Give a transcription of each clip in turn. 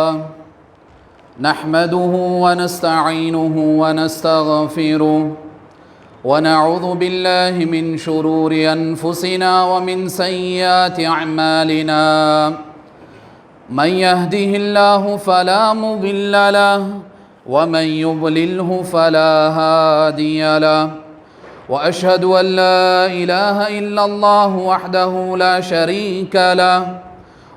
لله نحمده ونستعينه ونستغفره ونعوذ بالله من شرور أنفسنا ومن سيئات أعمالنا من يهده الله فلا مضل له ومن يضلله فلا هادي له وأشهد أن لا إله إلا الله وحده لا شريك له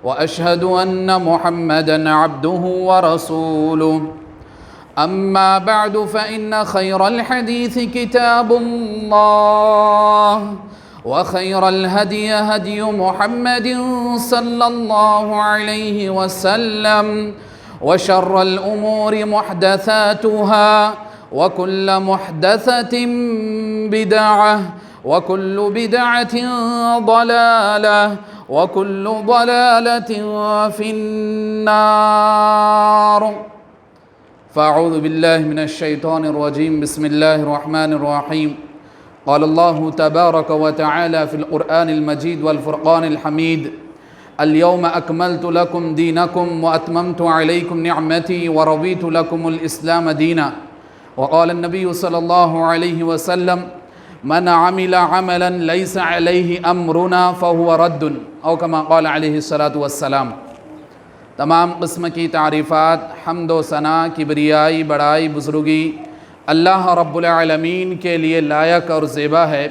وأشهد أن محمدًا عبده ورسوله أما بعد فإن خير الحديث كتاب الله وخير الهدي هدي محمد صلى الله عليه وسلم وشر الأمور محدثاتها وكل محدثة بدعة وكل بدعة ضلالة وكل ضلالة في النار فأعوذ بالله من الشيطان الرجيم بسم الله الرحمن الرحيم قال الله تبارك وتعالى في القرآن المجيد والفرقان الحميد اليوم أكملت لكم دينكم وأتممت عليكم نعمتي ورضيت لكم الإسلام دينا وقال النبي صلى الله عليه وسلم من عمل عملا ليس عليه أمرنا فهو رد او كما قال علیہ الصلاۃ والسلام۔ تمام قسم کی تعریفات، حمد و ثنا، کبریائی، بڑائی، بزرگی اللہ رب العالمین کے لیے لائق اور زیبا ہے۔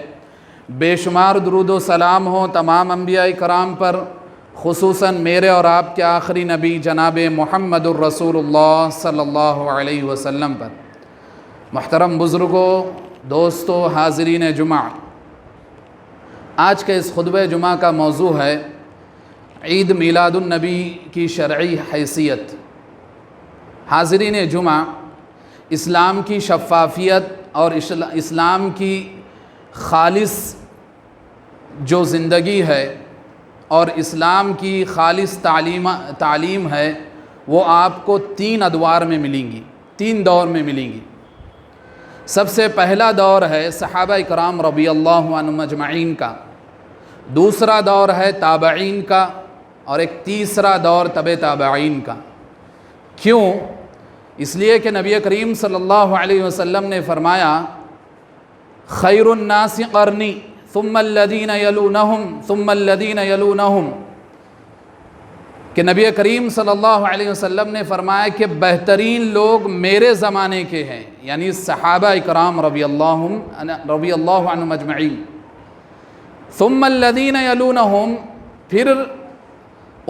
بے شمار درود و سلام ہو تمام انبیاء کرام پر، خصوصاً میرے اور آپ کے آخری نبی جناب محمد الرسول اللہ صلی اللہ علیہ وسلم پر۔ محترم بزرگوں، دوستو، حاضرین جمعہ، آج کے اس خطبہ جمعہ کا موضوع ہے عید میلاد النبی کی شرعی حیثیت۔ حاضرین جمعہ، اسلام کی شفافیت اور اسلام کی خالص جو زندگی ہے اور اسلام کی خالص تعلیم ہے، وہ آپ کو تین ادوار میں ملیں گی، تین دور میں ملیں گی۔ سب سے پہلا دور ہے صحابہ کرام رضی اللہ عنہم اجمعین کا، دوسرا دور ہے تابعین کا، اور ایک تیسرا دور تبع تابعین کا۔ کیوں؟ اس لیے کہ نبی کریم صلی اللہ علیہ وسلم نے فرمایا خیر الناس قرنی ثم الذین یلونہم ثم الذین یلونہم، کہ نبی کریم صلی اللہ علیہ وسلم نے فرمایا کہ بہترین لوگ میرے زمانے کے ہیں، یعنی صحابہ اکرام رضی اللہ عنہم اجمعین۔ ثم الذین یلونہم، پھر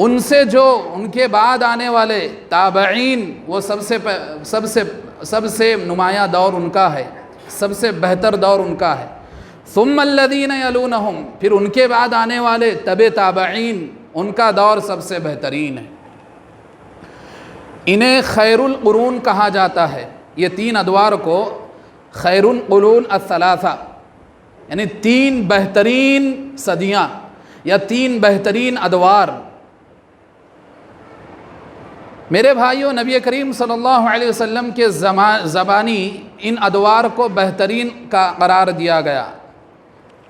ان سے جو ان کے بعد آنے والے تابعین، وہ سب سے نمایاں دور ان کا ہے، سب سے بہتر دور ان کا ہے۔ ثم الذین یلونہم، پھر ان کے بعد آنے والے تبع تابعین، ان کا دور سب سے بہترین ہے۔ انہیں خیر القرون کہا جاتا ہے۔ یہ تین ادوار کو خیر القرون الثلاثہ، یعنی تین بہترین صدیاں یا تین بہترین ادوار۔ میرے بھائیوں، نبی کریم صلی اللہ علیہ وسلم کے زبانی ان ادوار کو بہترین کا قرار دیا گیا،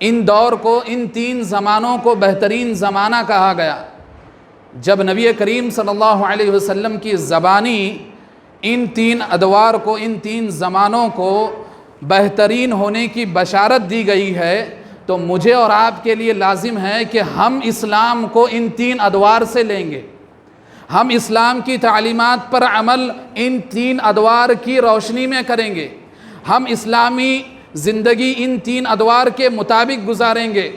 ان دور کو، ان تین زمانوں کو بہترین زمانہ کہا گیا۔ جب نبی کریم صلی اللہ علیہ وسلم کی زبانی ان تین ادوار کو، ان تین زمانوں کو بہترین ہونے کی بشارت دی گئی ہے، تو مجھے اور آپ کے لیے لازم ہے کہ ہم اسلام کو ان تین ادوار سے لیں گے، ہم اسلام کی تعلیمات پر عمل ان تین ادوار کی روشنی میں کریں گے، ہم اسلامی زندگی ان تین ادوار کے مطابق گزاریں گے۔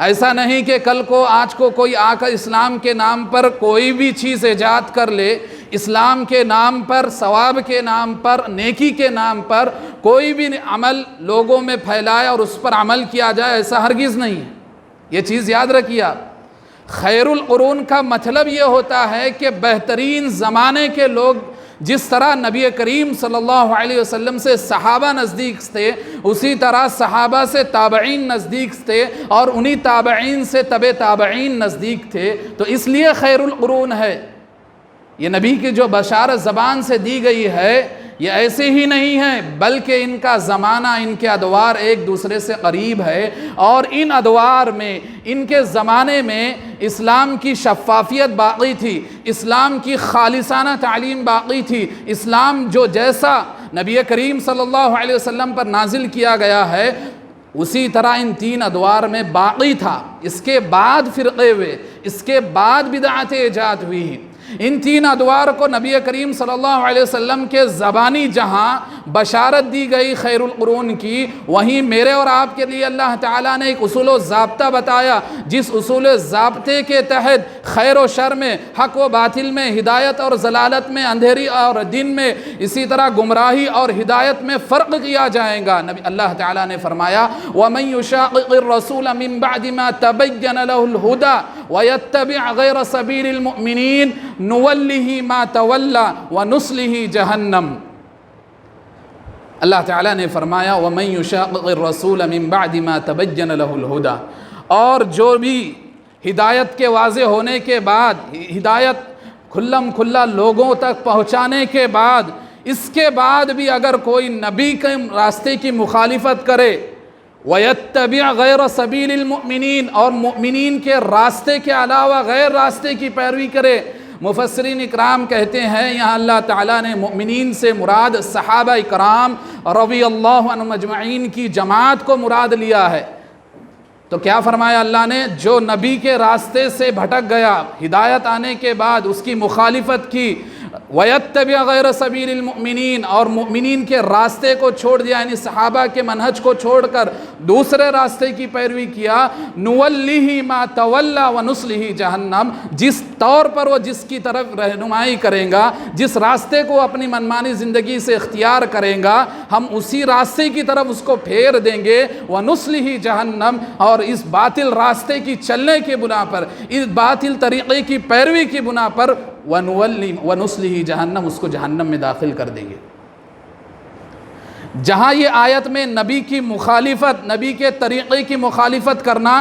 ایسا نہیں کہ کل کو آج کو کوئی آ کر اسلام کے نام پر کوئی بھی چیز ایجاد کر لے، اسلام کے نام پر، ثواب کے نام پر، نیکی کے نام پر کوئی بھی عمل لوگوں میں پھیلائے اور اس پر عمل کیا جائے، ایسا ہرگز نہیں ہے۔ یہ چیز یاد رکھیے آپ۔ خیر القرون کا مطلب یہ ہوتا ہے کہ بہترین زمانے کے لوگ، جس طرح نبی کریم صلی اللہ علیہ وسلم سے صحابہ نزدیک تھے، اسی طرح صحابہ سے تابعین نزدیک تھے، اور انہی تابعین سے تبع تابعین نزدیک تھے، تو اس لیے خیر القرون ہے۔ یہ نبی کی جو بشارت زبان سے دی گئی ہے، یہ ایسے ہی نہیں ہیں بلکہ ان کا زمانہ، ان کے ادوار ایک دوسرے سے قریب ہے، اور ان ادوار میں، ان کے زمانے میں اسلام کی شفافیت باقی تھی، اسلام کی خالصانہ تعلیم باقی تھی، اسلام جو جیسا نبی کریم صلی اللہ علیہ وسلم پر نازل کیا گیا ہے اسی طرح ان 3 ادوار میں باقی تھا۔ اس کے بعد فرقے ہوئے، اس کے بعد بدعتیں ایجاد ہوئی ہیں۔ ان 3 ادوار کو نبی کریم صلی اللہ علیہ وسلم کے زبانی جہاں بشارت دی گئی خیر القرون کی، وہیں میرے اور آپ کے لیے اللہ تعالیٰ نے ایک اصول و ضابطہ بتایا، جس اصول و ضابطے کے تحت خیر و شر میں، حق و باطل میں، ہدایت اور ضلالت میں، اندھیری اور دن میں، اسی طرح گمراہی اور ہدایت میں فرق کیا جائے گا۔ اللہ تعالیٰ نے فرمایا وَمَن يُشَاقِقِ الرَّسُولَ مِن بَعْدِ مَا تَبَيَّنَ لَهُ الْهُدَى وَيَتَّبِعْ غَيْرَ سَبِيلِ الْمُؤْمِنِينَ نُوَلِّهِ مَا تَوَلَّى وَنُصْلِهِ جَهَنَّمَ۔ اللہ تعالیٰ نے فرمایا وَمَن يُشَاقِقِ الرَّسُولَ مِن بَعْدِ مَا تَبَيَّنَ لَهُ الْهُدَى، اور جو بھی ہدایت کے واضح ہونے کے بعد، ہدایت کھلم کھلا لوگوں تک پہنچانے کے بعد، اس کے بعد بھی اگر کوئی نبی کے راستے کی مخالفت کرے، وَيَتَّبِعْ غَيْرَ سَبِيلِ الْمُؤْمِنِينَ، اور مؤمنین کے راستے کے علاوہ غیر راستے کی پیروی کرے۔ مفسرین اکرام کہتے ہیں یہاں اللہ تعالیٰ نے مؤمنین سے مراد صحابہ اکرام رضی اللہ عنہم اجمعین کی جماعت کو مراد لیا ہے۔ تو کیا فرمایا اللہ نے؟ جو نبی کے راستے سے بھٹک گیا، ہدایت آنے کے بعد اس کی مخالفت کی، وَيَتَّبِعْ غَيْرَ سَبِيلِ الْمُؤْمِنِينَ، اور مؤمنین کے راستے کو چھوڑ دیا، یعنی صحابہ کے منہج کو چھوڑ کر دوسرے راستے کی پیروی کیا، نُوَلِّهِ مَا تَوَلَّى وَنُصْلِهِ جَهَنَّمَ، جس طور پر وہ جس کی طرف رہنمائی کریں گا، جس راستے کو اپنی منمانی زندگی سے اختیار کریں گا، ہم اسی راستے کی طرف اس کو پھیر دیں گے، وَنُصْلِهِ جَهَنَّمَ، اور اس باطل راستے کی چلنے کے بنا پر، اس باطل طریقے کی پیروی کی بنا پر وَنُصْلِهِ جہنم، اس کو جہنم میں داخل کر دیں گے۔ جہاں یہ آیت میں نبی کی مخالفت، نبی کے طریقے کی مخالفت کرنا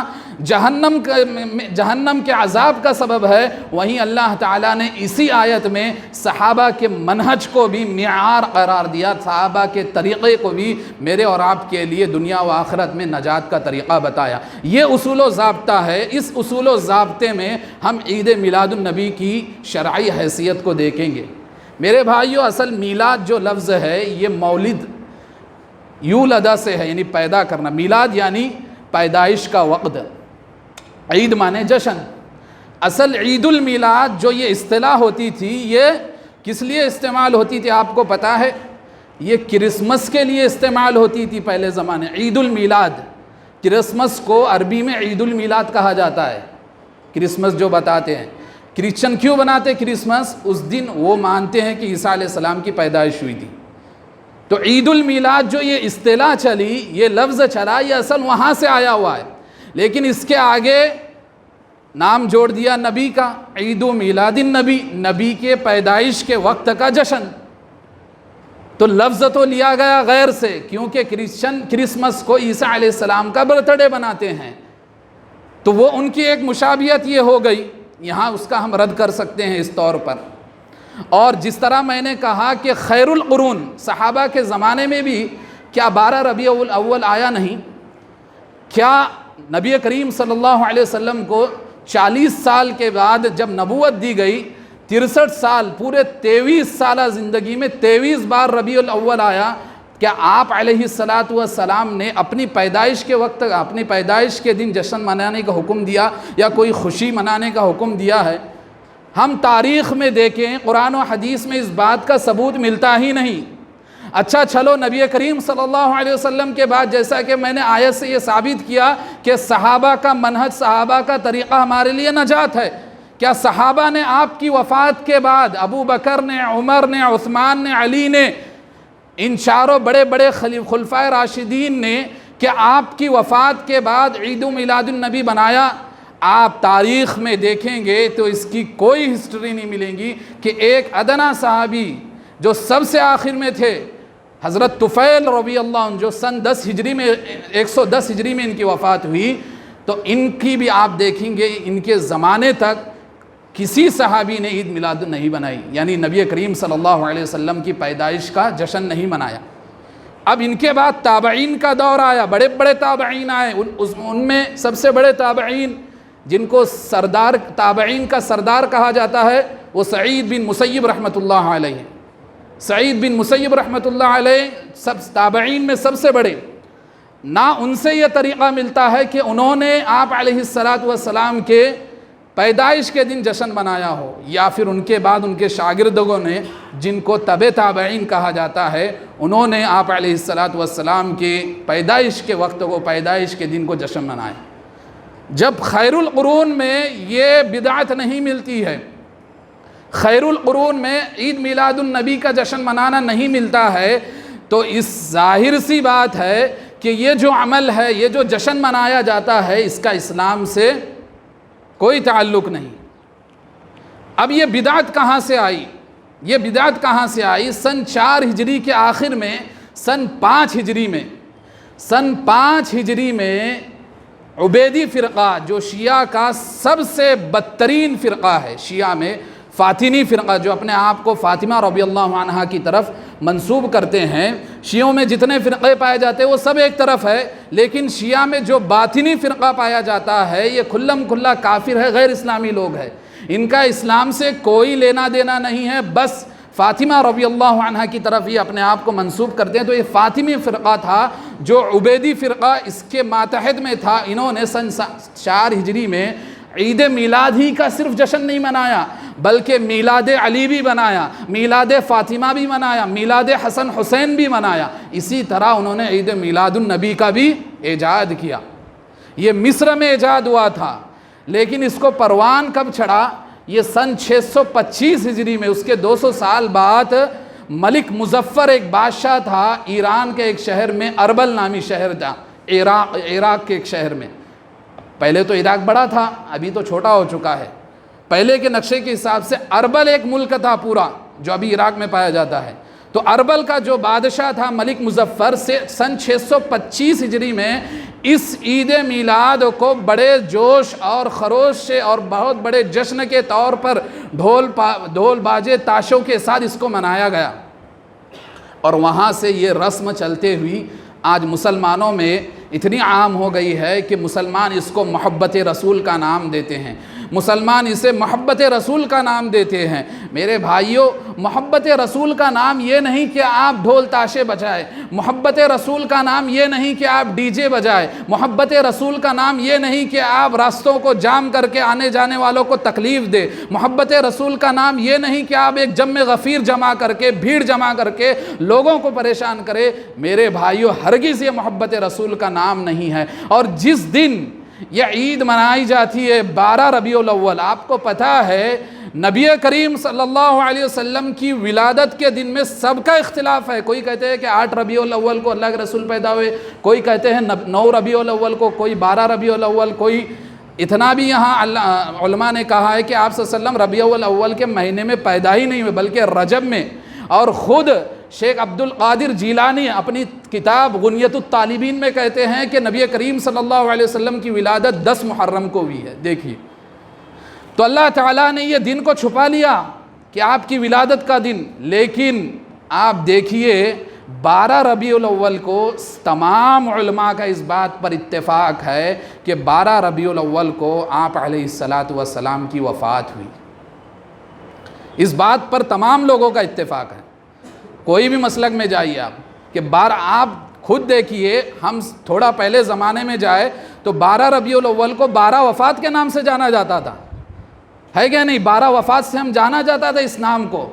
جہنم کے عذاب کا سبب ہے، وہیں اللہ تعالیٰ نے اسی آیت میں صحابہ کے منہج کو بھی معیار قرار دیا، صحابہ کے طریقے کو بھی میرے اور آپ کے لیے دنیا و آخرت میں نجات کا طریقہ بتایا۔ یہ اصول و ضابطہ ہے۔ اس اصول و ضابطے میں ہم عید میلاد النبی کی شرعی حیثیت کو دیکھیں گے۔ میرے بھائیو، اصل میلاد جو لفظ ہے یہ مولد یولدہ سے ہے، یعنی پیدا کرنا۔ میلاد یعنی پیدائش کا وقت، عید مانے جشن۔ اصل عید المیلاد جو یہ اصطلاح ہوتی تھی، یہ کس لیے استعمال ہوتی تھی آپ کو پتہ ہے؟ یہ کرسمس کے لیے استعمال ہوتی تھی پہلے زمانے۔ عید المیلاد، کرسمس کو عربی میں عید المیلاد کہا جاتا ہے۔ کرسمس جو بتاتے ہیں، کرسچن کیوں بناتے کرسمس؟ اس دن وہ مانتے ہیں کہ عیسیٰ علیہ السلام کی پیدائش ہوئی تھی۔ تو عید المیلاد جو یہ اصطلاح چلی، یہ لفظ چلا، یہ اصل وہاں سے آیا ہوا ہے، لیکن اس کے آگے نام جوڑ دیا نبی کا، عید میلاد النبی، نبی کے پیدائش کے وقت کا جشن۔ تو لفظ تو لیا گیا غیر سے، کیونکہ کرسچن کرسمس کو عیسیٰ علیہ السلام کا برتھ ڈے بناتے ہیں، تو وہ ان کی ایک مشابہت یہ ہو گئی، یہاں اس کا ہم رد کر سکتے ہیں اس طور پر۔ اور جس طرح میں نے کہا کہ خیر القرون صحابہ کے زمانے میں بھی کیا 12 ربیع الاول آیا نہیں؟ کیا نبی کریم صلی اللہ علیہ وسلم کو 40 سال کے بعد جب نبوت دی گئی، 63 سال، پورے 23 سالہ زندگی میں 23 بار ربیع الاول آیا؟ کیا آپ علیہ السلام نے اپنی پیدائش کے وقت، اپنی پیدائش کے دن جشن منانے کا حکم دیا یا کوئی خوشی منانے کا حکم دیا ہے؟ ہم تاریخ میں دیکھیں، قرآن و حدیث میں اس بات کا ثبوت ملتا ہی نہیں۔ اچھا چلو، نبی کریم صلی اللہ علیہ وسلم کے بعد جیسا کہ میں نے آیت سے یہ ثابت کیا کہ صحابہ کا منہج، صحابہ کا طریقہ ہمارے لیے نجات ہے، کیا صحابہ نے آپ کی وفات کے بعد، ابو بکر نے، عمر نے، عثمان نے، علی نے، ان چاروں بڑے بڑے خلفائے راشدین نے، کیا آپ کی وفات کے بعد عید میلاد النبی بنایا؟ آپ تاریخ میں دیکھیں گے تو اس کی کوئی ہسٹری نہیں ملیں گی کہ ایک ادنا صحابی جو سب سے آخر میں تھے، حضرت طفیل رضی اللہ عنہ، جو سن 10 ہجری میں 110 ہجری میں ان کی وفات ہوئی، تو ان کی بھی آپ دیکھیں گے ان کے زمانے تک کسی صحابی نے عید میلاد نہیں بنائی، یعنی نبی کریم صلی اللہ علیہ وسلم کی پیدائش کا جشن نہیں منایا۔ اب ان کے بعد تابعین کا دور آیا، بڑے بڑے تابعین آئے، ان میں سب سے بڑے تابعین جن کو سردار تابعین کا سردار کہا جاتا ہے وہ سعید بن مسیب رحمۃ اللہ علیہ۔ سعید بن مسیب رحمۃ اللہ علیہ سب تابعین میں سب سے بڑے۔ نہ ان سے یہ طریقہ ملتا ہے کہ انہوں نے آپ علیہ الصلاۃ والسلام کے پیدائش کے دن جشن منایا ہو، یا پھر ان کے بعد ان کے شاگردوں نے جن کو تبع تابعین کہا جاتا ہے انہوں نے آپ علیہ الصلاۃ والسلام کی پیدائش کے وقت کو، پیدائش کے دن کو جشن منایا۔ جب خیر القرون میں یہ بدعت نہیں ملتی ہے، خیر القرون میں عید میلاد النبی کا جشن منانا نہیں ملتا ہے، تو اس ظاہر سی بات ہے کہ یہ جو عمل ہے، یہ جو جشن منایا جاتا ہے، اس کا اسلام سے کوئی تعلق نہیں۔ اب یہ بدعت کہاں سے آئی؟ یہ بدعت کہاں سے آئی؟ سن 4 ہجری کے آخر میں، سن 5 ہجری میں عبیدی فرقہ جو شیعہ کا سب سے بدترین فرقہ ہے، شیعہ میں فاطمی فرقہ جو اپنے آپ کو فاطمہ رضی اللہ عنہا کی طرف منسوب کرتے ہیں، شیعوں میں جتنے فرقے پائے جاتے ہیں وہ سب ایک طرف ہے، لیکن شیعہ میں جو باطنی فرقہ پایا جاتا ہے یہ کھلم کھلا کافر ہے، غیر اسلامی لوگ ہے، ان کا اسلام سے کوئی لینا دینا نہیں ہے، بس فاطمہ رضی اللہ عنہا کی طرف یہ اپنے آپ کو منسوب کرتے ہیں۔ تو یہ فاطمی فرقہ تھا جو عبیدی فرقہ اس کے ماتحت میں تھا، انہوں نے سن 4 ہجری میں عید میلاد ہی کا صرف جشن نہیں منایا، بلکہ میلاد علی بھی منایا، میلاد فاطمہ بھی منایا، میلاد حسن حسین بھی منایا۔ اسی طرح انہوں نے عید میلاد النبی کا بھی ایجاد کیا۔ یہ مصر میں ایجاد ہوا تھا، لیکن اس کو پروان کب چڑھا؟ یہ سن 625 ہجری میں، اس کے 200 سال بعد ملک مظفر ایک بادشاہ تھا، ایران کے ایک شہر میں، اربل نامی شہر تھا، عراق کے ایک شہر میں۔ پہلے تو عراق بڑا تھا، ابھی تو چھوٹا ہو چکا ہے۔ پہلے کے نقشے کے حساب سے اربل ایک ملک تھا پورا، جو ابھی عراق میں پایا جاتا ہے۔ تو اربل کا جو بادشاہ تھا ملک مظفر سے سن 625 ہجری میں اس عید میلاد کو بڑے جوش اور خروش سے اور بہت بڑے جشن کے طور پر ڈھول باجے تاشوں کے ساتھ اس کو منایا گیا، اور وہاں سے یہ رسم چلتے ہوئی آج مسلمانوں میں اتنی عام ہو گئی ہے کہ مسلمان اس کو محبت رسول کا نام دیتے ہیں، مسلمان اسے محبت رسول کا نام دیتے ہیں۔ میرے بھائیوں، محبت رسول کا نام یہ نہیں کہ آپ ڈھول تاشے بجائے، محبت رسول کا نام یہ نہیں کہ آپ ڈی جے بجائے، محبت رسول کا نام یہ نہیں کہ آپ راستوں کو جام کر کے آنے جانے والوں کو تکلیف دے، محبت رسول کا نام یہ نہیں کہ آپ ایک جمع غفیر جمع کر کے، بھیڑ جمع کر کے لوگوں کو پریشان کرے۔ میرے بھائیوں، ہرگز یہ محبت رسول کا نام نہیں ہے۔ اور جس دن یہ عید منائی جاتی ہے 12 ربیع الاول، آپ کو پتہ ہے نبی کریم صلی اللہ علیہ وسلم کی ولادت کے دن میں سب کا اختلاف ہے۔ کوئی کہتے ہیں کہ 8 ربیع الاول کو اللہ کے رسول پیدا ہوئے، کوئی کہتے ہیں 9 ربیع الاول کو، کوئی 12 ربیع الاول، کوئی اتنا بھی یہاں علماء نے کہا ہے کہ آپ صلی اللہ علیہ وسلم ربیع الاول کے مہینے میں پیدا ہی نہیں ہوئے بلکہ رجب میں۔ اور خود شیخ عبد القادر جیلانی اپنی کتاب غنیت الطالبین میں کہتے ہیں کہ نبی کریم صلی اللہ علیہ وسلم کی ولادت 10 محرم کو ہوئی ہے۔ دیکھیے، تو اللہ تعالیٰ نے یہ دن کو چھپا لیا کہ آپ کی ولادت کا دن، لیکن آپ دیکھیے 12 ربیع الاول کو تمام علماء کا اس بات پر اتفاق ہے کہ 12 ربیع الاول کو آپ علیہ الصلاۃ والسلام کی وفات ہوئی۔ اس بات پر تمام لوگوں کا اتفاق ہے، کوئی بھی مسلک میں جائیے آپ کہ آپ خود دیکھیے، ہم تھوڑا پہلے زمانے میں جائے تو 12 ربیع الاول کو 12 وفات کے نام سے جانا جاتا تھا، ہے کیا نہیں؟ 12 وفات سے ہم جانا جاتا تھا اس نام کو،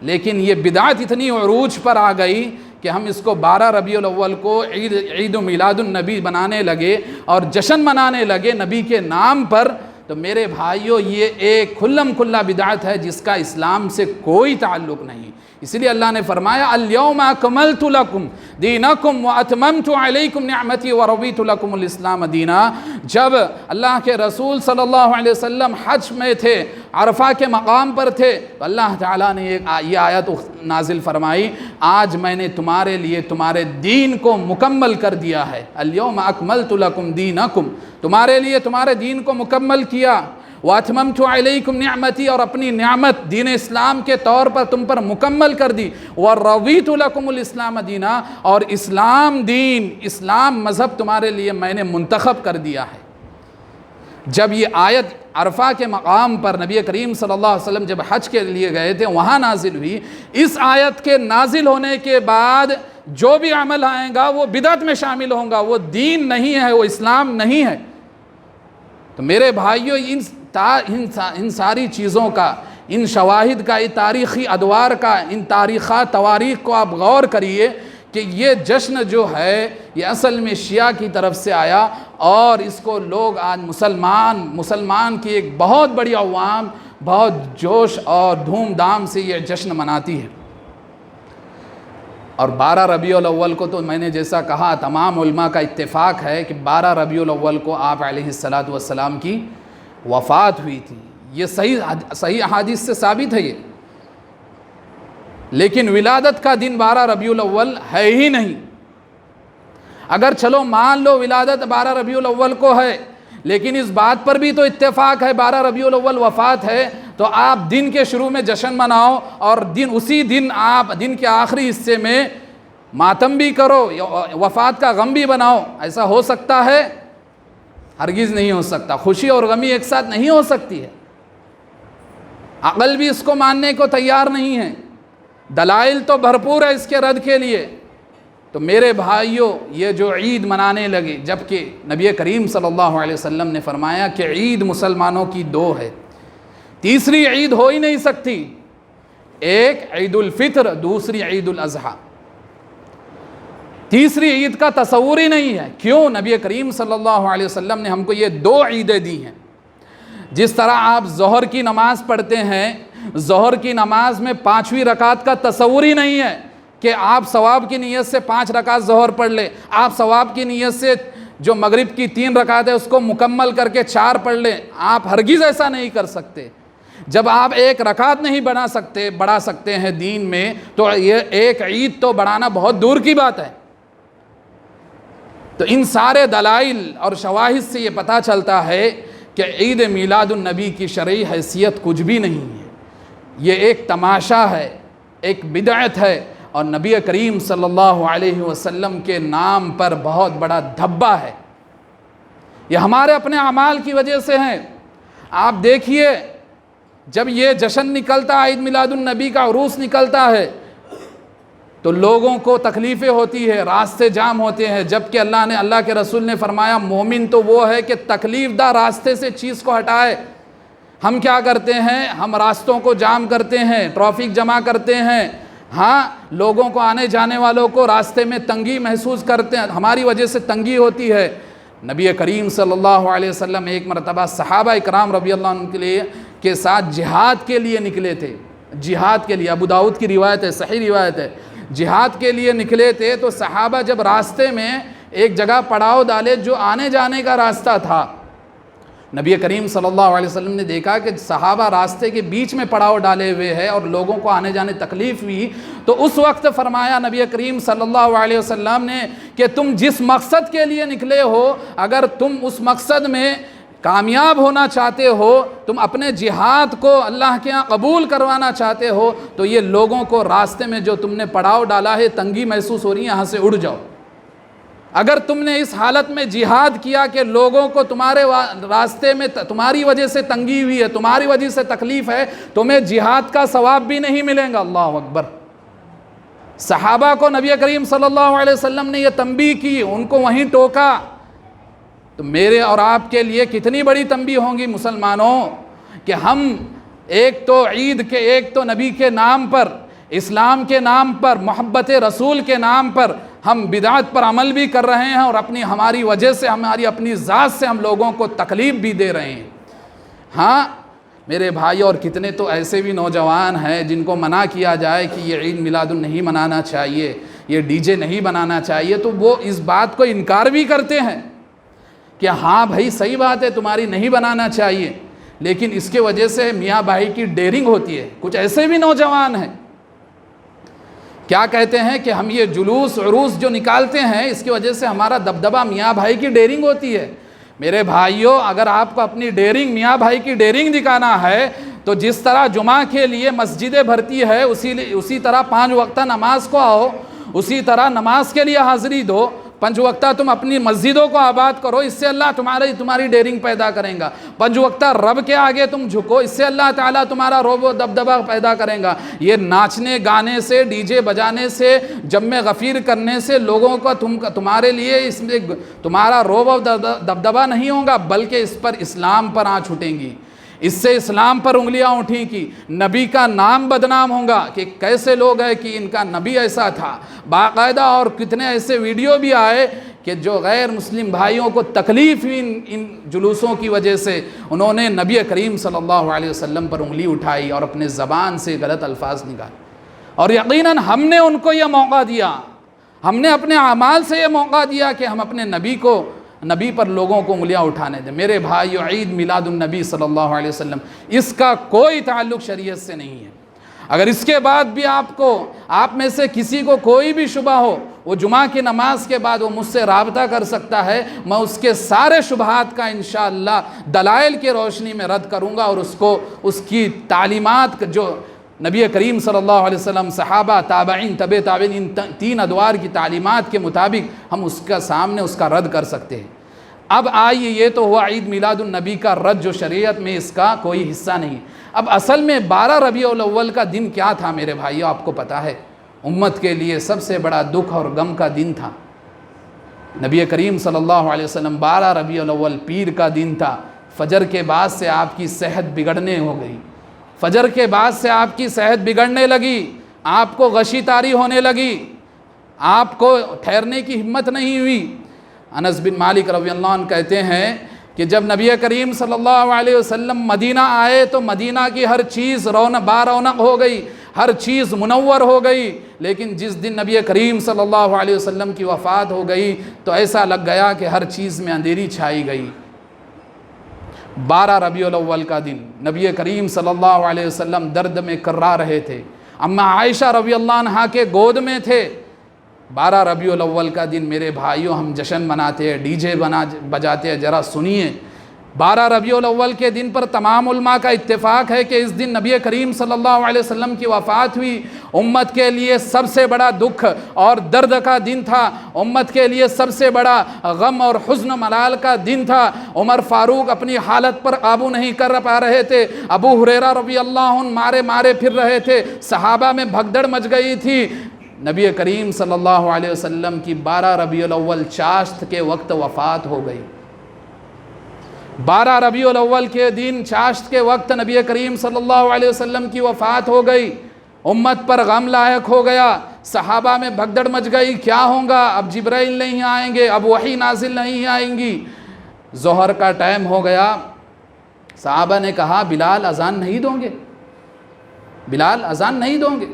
لیکن یہ بدعت اتنی عروج پر آ گئی کہ ہم اس کو 12 ربیع الاول کو عید و میلاد النبی بنانے لگے اور جشن منانے لگے نبی کے نام پر۔ تو میرے بھائیوں، یہ ایک کھلم کھلا بدعت ہے جس کا اسلام سے کوئی تعلق نہیں۔ اس لیے اللہ نے فرمایا الیوم اکملت لکم دینکم واتممت علیکم نعمتی ورضیت لکم الاسلام دینا۔ جب اللہ کے رسول صلی اللہ علیہ وسلم حج میں تھے، عرفہ کے مقام پر تھے، تو اللہ تعالیٰ نے یہ آیت نازل فرمائی، آج میں نے تمہارے لیے تمہارے دین کو مکمل کر دیا ہے۔ الیوم اکملت لکم دینکم، تمہارے لیے تمہارے دین کو مکمل کیا۔ وَأَتْمَمْتُ عَلَيْكُمْ نِعْمَتِي، اور اپنی نعمت دین اسلام کے طور پر تم پر مکمل کر دی، وَرَضِيتُ لَكُمُ الْإِسْلَامَ دِينًا، اور اسلام دین، اسلام مذہب تمہارے لیے میں نے منتخب کر دیا ہے۔ جب یہ آیت عرفہ کے مقام پر نبی کریم صلی اللہ علیہ وسلم جب حج کے لیے گئے تھے وہاں نازل ہوئی، اس آیت کے نازل ہونے کے بعد جو بھی عمل آئے گا وہ بدعت میں شامل ہوں گا، وہ دین نہیں ہے، وہ اسلام نہیں ہے۔ تو میرے بھائیوں، ان ساری چیزوں کا، ان شواہد کا، ان تاریخی ادوار کا، ان تواریخ کو آپ غور کریے کہ یہ جشن جو ہے یہ اصل میں شیعہ کی طرف سے آیا، اور اس کو لوگ آج مسلمان کی ایک بہت بڑی عوام بہت جوش اور دھوم دھام سے یہ جشن مناتی ہے۔ اور 12 ربیع الاول کو تو میں نے جیسا کہا تمام علماء کا اتفاق ہے کہ 12 ربیع الاول کو آپ علیہ السلام کی وفات ہوئی تھی۔ یہ صحیح احادیث سے ثابت ہے یہ، لیکن ولادت کا دن 12 ربیع الاول ہے ہی نہیں۔ اگر چلو مان لو ولادت 12 ربیع الاول کو ہے، لیکن اس بات پر بھی تو اتفاق ہے 12 ربیع الاول وفات ہے، تو آپ دن کے شروع میں جشن مناؤ اور اسی دن آپ دن کے آخری حصے میں ماتم بھی کرو، وفات کا غم بھی بناؤ۔ ایسا ہو سکتا ہے؟ ہرگز نہیں ہو سکتا۔ خوشی اور غمی ایک ساتھ نہیں ہو سکتی ہے، عقل بھی اس کو ماننے کو تیار نہیں ہے، دلائل تو بھرپور ہے اس کے رد کے لیے۔ تو میرے بھائیوں، یہ جو عید منانے لگے، جبکہ نبی کریم صلی اللہ علیہ وسلم نے فرمایا کہ عید مسلمانوں کی 2 ہے، تیسری عید ہو ہی نہیں سکتی، ایک عید الفطر، دوسری عید الاضحیٰ، تیسری عید کا تصور ہی نہیں ہے۔ کیوں؟ نبی کریم صلی اللہ علیہ وسلم نے ہم کو یہ 2 عیدیں دی ہیں۔ جس طرح آپ ظہر کی نماز پڑھتے ہیں، ظہر کی نماز میں 5ویں رکعت کا تصور ہی نہیں ہے کہ آپ ثواب کی نیت سے 5 رکعت ظہر پڑھ لیں، آپ ثواب کی نیت سے جو مغرب کی 3 رکعت ہے اس کو مکمل کر کے 4 پڑھ لیں، آپ ہرگز ایسا نہیں کر سکتے۔ جب آپ ایک رکعت نہیں بڑھا سکتے ہیں دین میں، تو یہ ایک عید تو بڑھانا بہت دور کی بات ہے۔ تو ان سارے دلائل اور شواہد سے یہ پتہ چلتا ہے کہ عید میلاد النبی کی شرعی حیثیت کچھ بھی نہیں ہے، یہ ایک تماشا ہے، ایک بدعت ہے، اور نبی کریم صلی اللہ علیہ وسلم کے نام پر بہت بڑا دھبا ہے۔ یہ ہمارے اپنے اعمال کی وجہ سے ہیں۔ آپ دیکھیے جب یہ جشن نکلتا ہے، عید میلاد النبی کا عروس نکلتا ہے، تو لوگوں کو تکلیفیں ہوتی ہے، راستے جام ہوتے ہیں، جبکہ اللہ کے رسول نے فرمایا مومن تو وہ ہے کہ تکلیف دہ راستے سے چیز کو ہٹائے۔ ہم کیا کرتے ہیں؟ ہم راستوں کو جام کرتے ہیں، ٹریفک جمع کرتے ہیں، ہاں لوگوں کو، آنے جانے والوں کو راستے میں تنگی محسوس کرتے ہیں، ہماری وجہ سے تنگی ہوتی ہے۔ نبی کریم صلی اللہ علیہ وسلم ایک مرتبہ صحابہ اکرام رضی اللہ عنہ کے ساتھ جہاد کے لیے نکلے تھے، جہاد کے لیے، ابو داؤد کی روایت ہے، صحیح روایت ہے، جہاد کے لیے نکلے تھے۔ تو صحابہ جب راستے میں ایک جگہ پڑاؤ ڈالے جو آنے جانے کا راستہ تھا، نبی کریم صلی اللہ علیہ وسلم نے دیکھا کہ صحابہ راستے کے بیچ میں پڑاؤ ڈالے ہوئے ہیں اور لوگوں کو آنے جانے تکلیف ہوئی، تو اس وقت فرمایا نبی کریم صلی اللہ علیہ وسلم نے کہ تم جس مقصد کے لیے نکلے ہو، اگر تم اس مقصد میں کامیاب ہونا چاہتے ہو، تم اپنے جہاد کو اللہ کے ہاں قبول کروانا چاہتے ہو، تو یہ لوگوں کو راستے میں جو تم نے پڑاؤ ڈالا ہے، تنگی محسوس ہو رہی ہے، یہاں سے اڑ جاؤ۔ اگر تم نے اس حالت میں جہاد کیا کہ لوگوں کو تمہارے راستے میں تمہاری وجہ سے تنگی ہوئی ہے، تمہاری وجہ سے تکلیف ہے، تمہیں جہاد کا ثواب بھی نہیں ملے گا۔ اللہ اکبر۔ صحابہ کو نبی کریم صلی اللہ علیہ وسلم نے یہ تنبیہ کی، ان کو وہیں ٹوکا۔ تو میرے اور آپ کے لیے کتنی بڑی تنبیہ ہوں گی مسلمانوں کہ ہم ایک تو عید کے، ایک تو نبی کے نام پر، اسلام کے نام پر، محبت رسول کے نام پر ہم بدعت پر عمل بھی کر رہے ہیں، اور ہماری وجہ سے، ہماری اپنی ذات سے ہم لوگوں کو تکلیف بھی دے رہے ہیں۔ ہاں میرے بھائی، اور کتنے تو ایسے بھی نوجوان ہیں جن کو منع کیا جائے کہ یہ عید میلاد نہیں منانا چاہیے، یہ ڈی جے نہیں بنانا چاہیے، تو وہ اس بات کو انکار بھی کرتے ہیں کہ ہاں بھائی صحیح بات ہے، تمہاری نہیں بنانا چاہیے، لیکن اس کے وجہ سے میاں بھائی کی ڈیرنگ ہوتی ہے۔ کچھ ایسے بھی نوجوان ہیں کیا کہتے ہیں کہ ہم یہ جلوس عروس جو نکالتے ہیں، اس کی وجہ سے ہمارا دبدبہ، میاں بھائی کی ڈیرنگ ہوتی ہے۔ میرے بھائیوں، اگر آپ کو اپنی ڈیرنگ، میاں بھائی کی ڈیرنگ دکھانا ہے تو جس طرح جمعہ کے لیے مسجدیں بھرتی ہے اسی طرح 5 وقتہ نماز کو آؤ، اسی طرح نماز کے لیے حاضری دو، 5 وقتہ تم اپنی مسجدوں کو آباد کرو، اس سے اللہ تمہاری ڈیرنگ پیدا کریں گا۔ 5 وقتہ رب کے آگے تم جھکو، اس سے اللہ تعالیٰ تمہارا رعب و دبدبہ پیدا کریں گا۔ یہ ناچنے گانے سے، ڈی جے بجانے سے، جم غفیر کرنے سے لوگوں کو تمہارے لیے اس میں تمہارا رعب و دبدبہ نہیں ہوگا، بلکہ اس پر اسلام پر آنچ اٹھیں گی، اس سے اسلام پر انگلیاں اٹھیں کی، نبی کا نام بدنام ہوگا کہ کیسے لوگ ہیں کہ ان کا نبی ایسا تھا باقاعدہ، اور کتنے ایسے ویڈیو بھی آئے کہ جو غیر مسلم بھائیوں کو تکلیف ہوئی ان جلوسوں کی وجہ سے، انہوں نے نبی کریم صلی اللہ علیہ وسلم پر انگلی اٹھائی اور اپنے زبان سے غلط الفاظ نکالے، اور یقیناً ہم نے ان کو یہ موقع دیا، ہم نے اپنے اعمال سے یہ موقع دیا کہ ہم اپنے نبی پر لوگوں کو انگلیاں اٹھانے دیں۔ میرے بھائیو، عید میلاد النبی صلی اللہ علیہ وسلم اس کا کوئی تعلق شریعت سے نہیں ہے۔ اگر اس کے بعد بھی آپ میں سے کسی کو کوئی بھی شبہ ہو، وہ جمعہ کی نماز کے بعد وہ مجھ سے رابطہ کر سکتا ہے، میں اس کے سارے شبہات کا انشاءاللہ دلائل کی روشنی میں رد کروں گا، اور اس کی تعلیمات جو نبی کریم صلی اللہ علیہ وسلم، صحابہ، تابعین، تبع تابعین، ان 3 ادوار کی تعلیمات کے مطابق ہم اس کا سامنے اس کا رد کر سکتے ہیں۔ اب آئیے، یہ تو ہوا عید میلاد النبی کا رد جو شریعت میں اس کا کوئی حصہ نہیں۔ اب اصل میں 12 ربیع الاول کا دن کیا تھا میرے بھائیو؟ آپ کو پتہ ہے، امت کے لیے سب سے بڑا دکھ اور غم کا دن تھا۔ نبی کریم صلی اللہ علیہ وسلم 12 ربیع الاول پیر کا دن تھا، فجر کے بعد سے آپ کی صحت بگڑنے ہو گئی، فجر کے بعد سے آپ کی صحت بگڑنے لگی، آپ کو غشی طاری ہونے لگی، آپ کو ٹھہرنے کی ہمت نہیں ہوئی۔ انس بن مالک رضی اللہ عنہ کہتے ہیں کہ جب نبی کریم صلی اللہ علیہ وسلم مدینہ آئے تو مدینہ کی ہر چیز رونق ہو گئی، ہر چیز منور ہو گئی، لیکن جس دن نبی کریم صلی اللہ علیہ وسلم کی وفات ہو گئی تو ایسا لگ گیا کہ ہر چیز میں اندھیری چھائی گئی۔ 12 ربیع الاول کا دن نبی کریم صلی اللہ علیہ وسلم درد میں کرا رہے تھے، اما عائشہ رضی اللہ عنہا کے گود میں تھے۔ 12 ربیع الاول کا دن میرے بھائیوں ہم جشن مناتے ہیں، ڈی جے بجاتے ہیں، ذرا سنیے۔ 12 ربیع الاول کے دن پر تمام علماء کا اتفاق ہے کہ اس دن نبی کریم صلی اللہ علیہ وسلم کی وفات ہوئی۔ امت کے لیے سب سے بڑا دکھ اور درد کا دن تھا، امت کے لیے سب سے بڑا غم اور حزن ملال کا دن تھا۔ عمر فاروق اپنی حالت پر قابو نہیں کر پا رہے تھے، ابو ہریرہ رضی اللہ عنہ مارے پھر رہے تھے، صحابہ میں بھگدڑ مچ گئی تھی۔ نبی کریم صلی اللہ علیہ وسلم کی 12 ربیع الاول چاشت کے وقت وفات ہو گئی۔ 12 ربیع الاول کے دن چاشت کے وقت نبی کریم صلی اللہ علیہ وسلم کی وفات ہو گئی، امت پر غم لاحق ہو گیا، صحابہ میں بھگدڑ مچ گئی، کیا ہوگا؟ اب جبرائیل نہیں آئیں گے، اب وحی نازل نہیں آئیں گی۔ ظہر کا ٹائم ہو گیا، صحابہ نے کہا بلال اذان نہیں دوں گے، بلال اذان نہیں دوں گے؟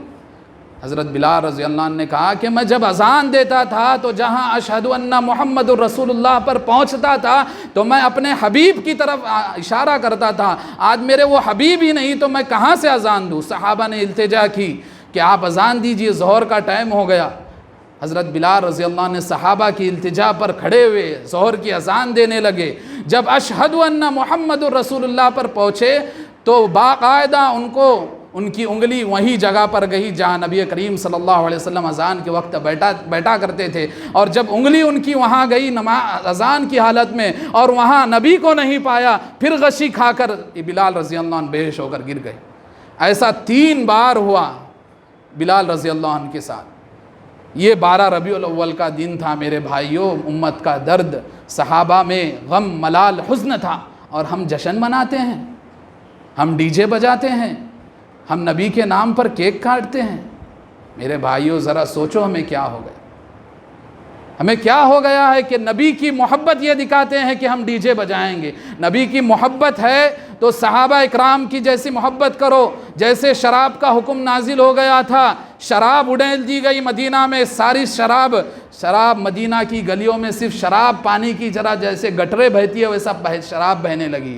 حضرت بلال رضی اللہ عنہ نے کہا کہ میں جب اذان دیتا تھا تو جہاں اشہد ان محمد الرسول اللہ پر پہنچتا تھا تو میں اپنے حبیب کی طرف اشارہ کرتا تھا، آج میرے وہ حبیب ہی نہیں تو میں کہاں سے اذان دوں؟ صحابہ نے التجا کی کہ آپ اذان دیجئے، ظہر کا ٹائم ہو گیا۔ حضرت بلال رضی اللہ عنہ نے صحابہ کی التجا پر کھڑے ہوئے ظہر کی اذان دینے لگے۔ جب اشہد ان محمد الرسول اللہ پر پہنچے تو باقاعدہ ان کی انگلی وہی جگہ پر گئی جہاں نبی کریم صلی اللہ علیہ وسلم اذان کے وقت بیٹھا کرتے تھے، اور جب انگلی ان کی وہاں گئی اذان کی حالت میں اور وہاں نبی کو نہیں پایا، پھر غشی کھا کر بلال رضی اللہ عنہ بے ہوش ہو کر گر گئے۔ ایسا 3 بار ہوا بلال رضی اللہ عنہ کے ساتھ۔ یہ 12 ربیع الاول کا دن تھا میرے بھائیوں، امت کا درد، صحابہ میں غم ملال حزن تھا، اور ہم جشن مناتے ہیں، ہم ڈی جے بجاتے ہیں، ہم نبی کے نام پر کیک کاٹتے ہیں۔ میرے بھائیوں ذرا سوچو ہمیں کیا ہو گیا، ہمیں کیا ہو گیا ہے کہ نبی کی محبت یہ دکھاتے ہیں کہ ہم ڈی جے بجائیں گے۔ نبی کی محبت ہے تو صحابہ اکرام کی جیسی محبت کرو، جیسے شراب کا حکم نازل ہو گیا تھا، شراب اڑیل دی گئی مدینہ میں، ساری شراب مدینہ کی گلیوں میں صرف شراب پانی کی طرح جیسے گٹریں بہتی ہے ویسا شراب بہنے لگی۔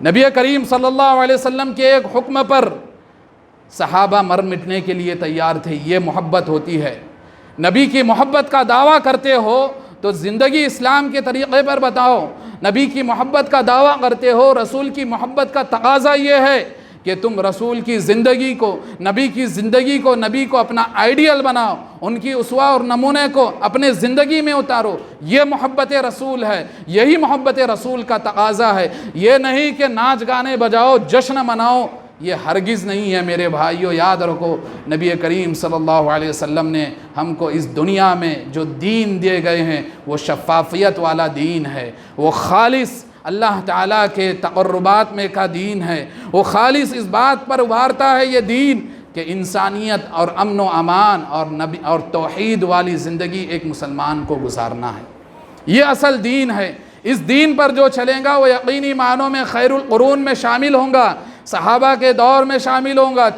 نبی کریم صلی اللہ علیہ وسلم کے ایک حکم پر صحابہ مر مٹنے کے لیے تیار تھے۔ یہ محبت ہوتی ہے۔ نبی کی محبت کا دعویٰ کرتے ہو تو زندگی اسلام کے طریقے پر بتاؤ۔ نبی کی محبت کا دعویٰ کرتے ہو، رسول کی محبت کا تقاضا یہ ہے کہ تم رسول کی زندگی کو، نبی کی زندگی کو، نبی کو اپنا آئیڈیل بناؤ، ان کی اسوہ اور نمونے کو اپنے زندگی میں اتارو۔ یہ محبت رسول ہے، یہی محبت رسول کا تقاضا ہے۔ یہ نہیں کہ ناچ گانے بجاؤ، جشن مناؤ، یہ ہرگز نہیں ہے میرے بھائیو۔ یاد رکھو، نبی کریم صلی اللہ علیہ وسلم نے ہم کو اس دنیا میں جو دین دیے گئے ہیں وہ شفافیت والا دین ہے، وہ خالص اللہ تعالیٰ کے تقربات میں کا دین ہے، وہ خالص اس بات پر ابھارتا ہے یہ دین کہ انسانیت اور امن و امان اور توحید والی زندگی ایک مسلمان کو گزارنا ہے۔ یہ اصل دین ہے۔ اس دین پر جو چلے گا وہ یقینی معنوں میں خیر القرون میں شامل ہوں گا، صحابہ کے دور میں شامل ہوں گا،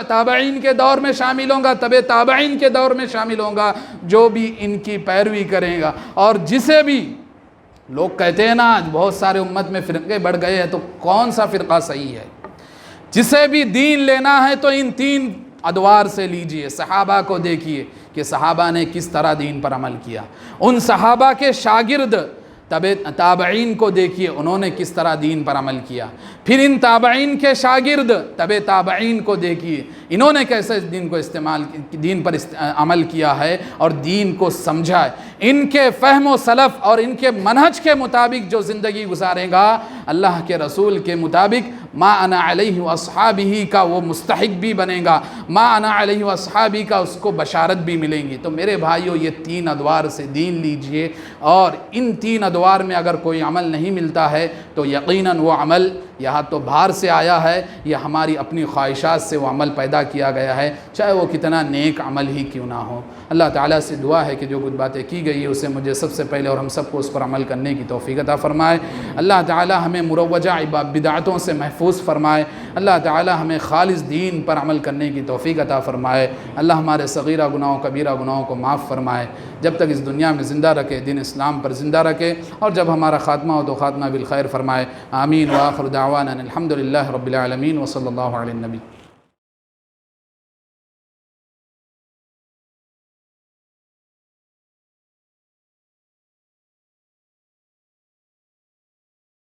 تابعین کے دور میں شامل ہوں گا، تابعین کے دور میں شامل ہوں گا، جو بھی ان کی پیروی کرے گا۔ اور جسے بھی لوگ کہتے ہیں نا آج بہت سارے امت میں فرقے بڑھ گئے ہیں، تو کون سا فرقہ صحیح ہے؟ جسے بھی دین لینا ہے تو ان 3 ادوار سے لیجئے۔ صحابہ کو دیکھیے کہ صحابہ نے کس طرح دین پر عمل کیا، ان صحابہ کے شاگرد تابعین کو دیکھیے انہوں نے کس طرح دین پر عمل کیا، پھر ان تابعین کے شاگرد تابعین کو دیکھیے انہوں نے کیسے دین پر عمل کیا ہے اور دین کو سمجھا ہے۔ ان کے فہم و سلف اور ان کے منہج کے مطابق جو زندگی گزارے گا، اللہ کے رسول کے مطابق ما انا علیہ واصحابہ کا وہ مستحق بھی بنے گا، ما انا علیہ واصحابہ کا اس کو بشارت بھی ملیں گی۔ تو میرے بھائیو، یہ 3 ادوار سے دین لیجئے، اور ان 3 ادوار میں اگر کوئی عمل نہیں ملتا ہے تو یقیناً وہ عمل یہاں تو باہر سے آیا ہے، یا ہماری اپنی خواہشات سے وہ عمل پیدا کیا گیا ہے، چاہے وہ کتنا نیک عمل ہی کیوں نہ ہو۔ اللہ تعالیٰ سے دعا ہے کہ جو کچھ باتیں کی گئی ہے اسے مجھے سب سے پہلے اور ہم سب کو اس پر عمل کرنے کی توفیق عطا فرمائے۔ اللہ تعالیٰ ہمیں مروجہ بدعتوں سے محفوظ فرمائے۔ اللہ تعالیٰ ہمیں خالص دین پر عمل کرنے کی توفیق عطا فرمائے۔ اللہ ہمارے صغیرہ گناہوں کبیرہ گناہوں کو معاف فرمائے، جب تک اس دنیا میں زندہ رکھے، دین اسلام پر زندہ رکھے، اور جب ہمارا خاتمہ ہو تو خاتمہ بالخیر فرمائے۔ آمین۔ وآخر دعوانا الحمد للہ رب العالمین، وصلی اللہ علیہ النبی۔